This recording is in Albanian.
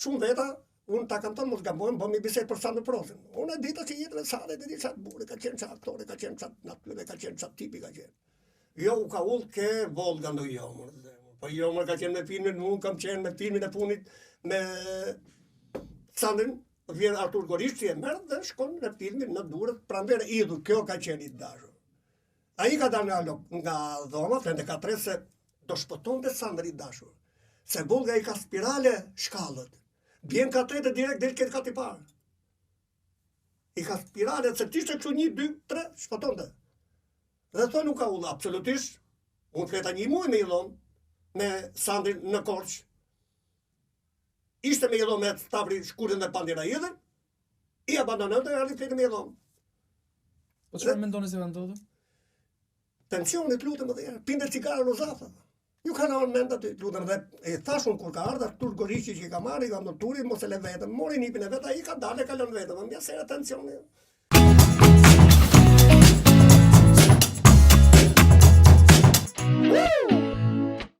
shumë veta, unë ta kam thënë mos gabojmë, bëmi bisedë për Sandër Prosin. Unë e dita që jetën e Sandrit, e di çat burri ka qenë, çat aktori ka qenë, çat natyre ka qenë, çat tipi ka qenë. Jo, u ka ullë ke Volga ndo jo, po jo, më ka qenë me filmin, unë kam qenë me filmin e punit me Sandrin, vjen Artur Gorisht, që e merë dhe shkon në filmin në Durrës, pranverë idhull, kjo ka qenë i dashur. Ai ka dalë nga dhoma, 34 se do shpëtonte Sandri i dashur. Se Volga i ka spirale shkallët. Bjen ka tretë direkt del këtë kati parë. I ka spirale, se tishtë kështu 1, 2, 3, shpëtonte. Dhe thonë nuk ka ullë, absolutisht. Unë fleta 1 muaj me Ilon, me Sandrin në Korç. Ishte me Ilon me Stavri shkurën dhe pandira idhër, i abandonën dhe arri fletë me Ilon. Po çfarë mendoni se ka ndodhur? Pensionit lutëm edhe herë, pinde cigare në zafa. Ju ka në mend aty, lutëm dhe e thashun kur ka ardhur Artur Gorishi që i ka marrë, i ka në turit, mos e le vetëm, mori nipin e vetë, ai ka dalë, ka lënë vetëm, më mja sera tensioni.